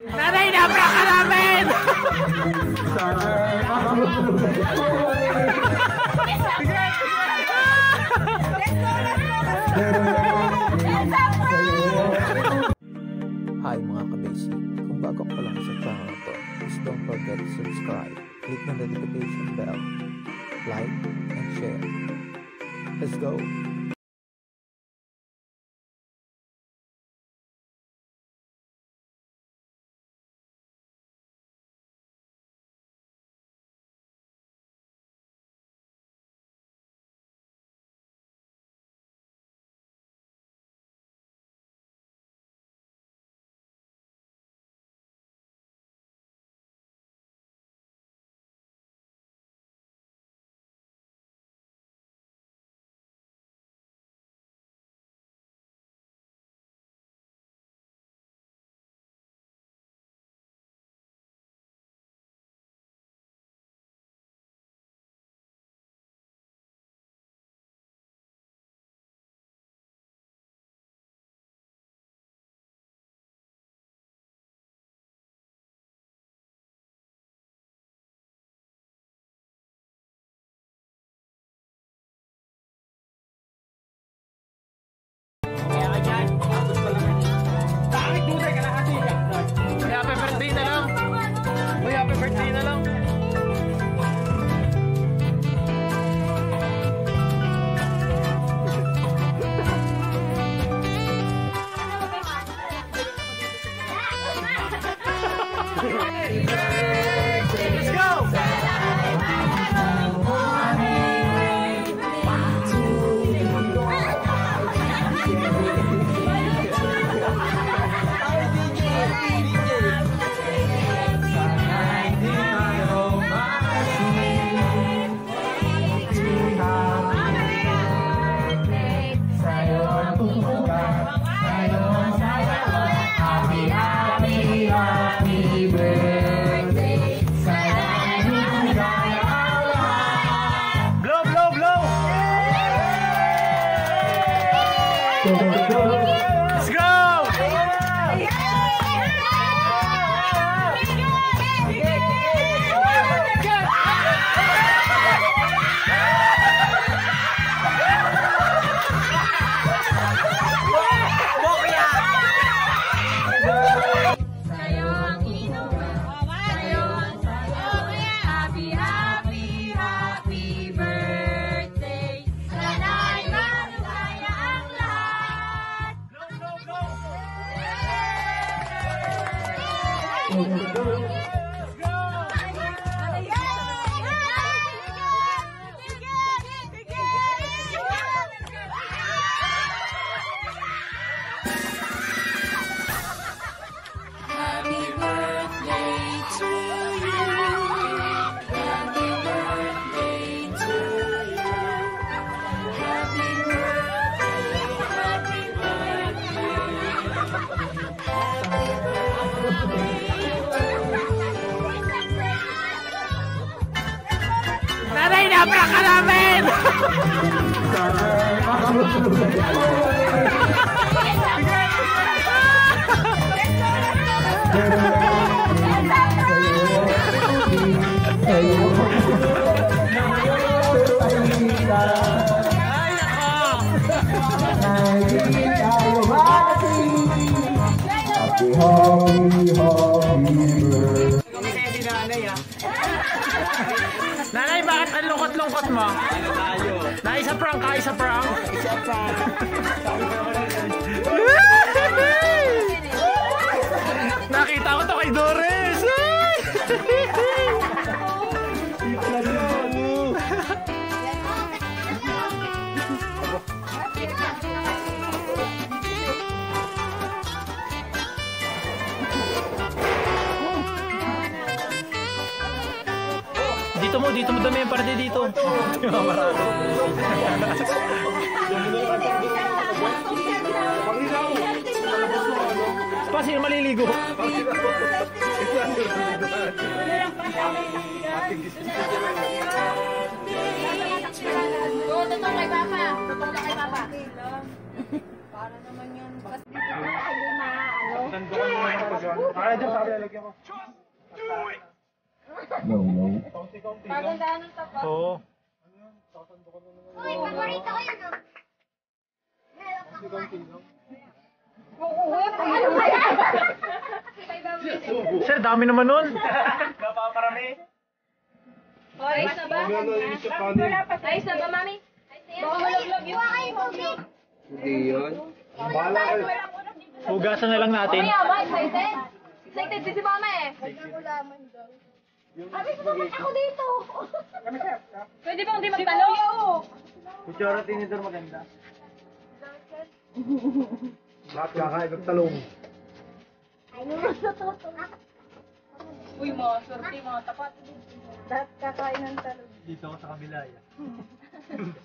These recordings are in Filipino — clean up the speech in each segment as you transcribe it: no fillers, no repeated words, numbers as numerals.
Nanay, napra ka namin! Hi mga kabasic, kung bago ka lang sa channel na to, please don't forget to subscribe, click the notification bell, like, and share. Let's go! Let's go! Nanay, napra ka namin! Nanay, bakit ang lungkot-lungkot mo? Na isa prank ka, isa prank. Isa prank. Nakita ko to kay Doris. Dito mo dami yung parte dito. Pa, sino maliligo? Totoo kay Papa. Para naman yun. Basta pagandaan ng tapat. Oo. Uy, paborito ko yun ah. Sir, dami naman nun. Ayos na ba? Ayos na ba, mami? Baka malaglag yun. Hindi yun. Hugasan na lang natin. Mamaya ba? Excited? Excited din si mama eh. Abi, sumagot ako dito. Pwede bang di magtanong? Kutsara tinidor maganda. Lahat kakain ng talong. Uy, mga surti, mga tapat. Lahat kakain ng talong. Dito ako sa kabila yan.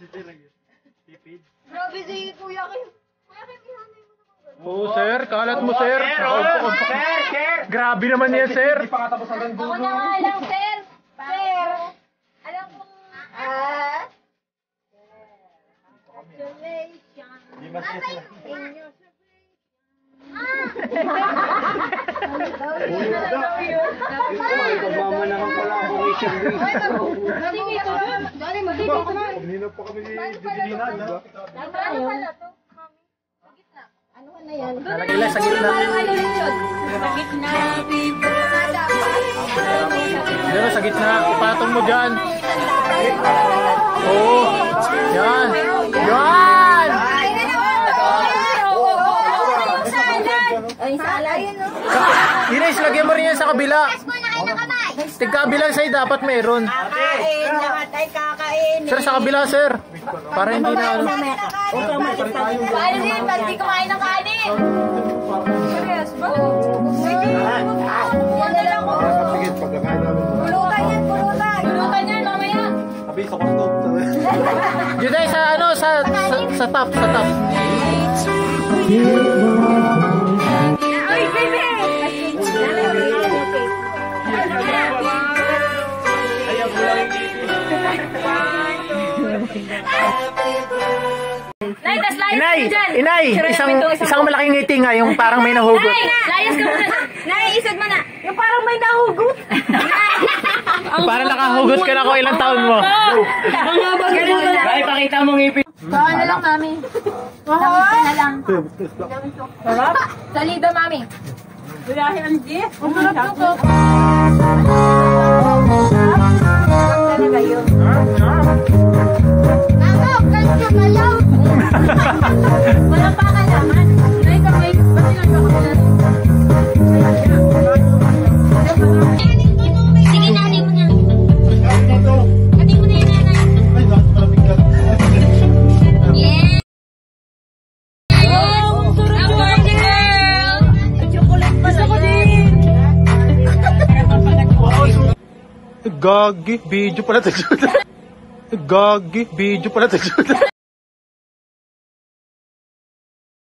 Dito lang yun. Tipid. Grabe si Kuya Kim. Kuya Kim, ihanay mo naman gano'n. Oo, sir. Kalat mo, sir. Sir! Grabe naman yan, sir. Hindi pa katapos ang Ako na nga lang, sir. Sir. Alam kong... Congratulations. Di ba siya sila? Pagmama naman pala ako kay Sir Luis. Kanina pa kami didilinan, ha? Ano pala to, mami? Sa gitna. Ano na yan? Nalagila sa gitna. Parang ano rin yun? Sa gitna. Pero sa gitna, ipatong mo dyan. Oo. Yan. Yan! Ay, salad. Ines, lagyan mo rin yan sa kabila. Tigkabilang sa'yo dapat meron. Kakain, lahat ay kakain. Sir, sa kabila, sir. Para hindi na ano. Paano din? Pag di kumain ng kanin. Serious ba? Sige. Yan na lang ko. Sige, pagkakain namin. Pulutan yan, pulutan. Pulutan yan, mamaya. Sabi sa kwarto. Yun ay sa ano, sa top, sa top. Ay, baby! Nay, tas layas Inay, ka dyan. inay, isang malaking ngiti nga, yung parang may nahugot. Nay, layas ka muna. Nay, isod mo na. Yung parang may nahugot. Parang nakahugot ka na kung ilang taon mo. Ganun mo na. Ay, pakita mo ngipin. Baka na lang, mami. Tamis ka na lang. Sarap? Salido, mami. Bilahin ang G. Ang sarap ko. Talaga yun. Mama, ganito na lang. Walang pakalaman. Nay, kamay. Ba't sinagawa ko na? Sige, nanay mo na. Kati mo na yun, nanay. Yeah! Oh, sarap naman, girl! Chocolate pa na yan. Gagi, video pala tayo. Gagi, video pala tayo.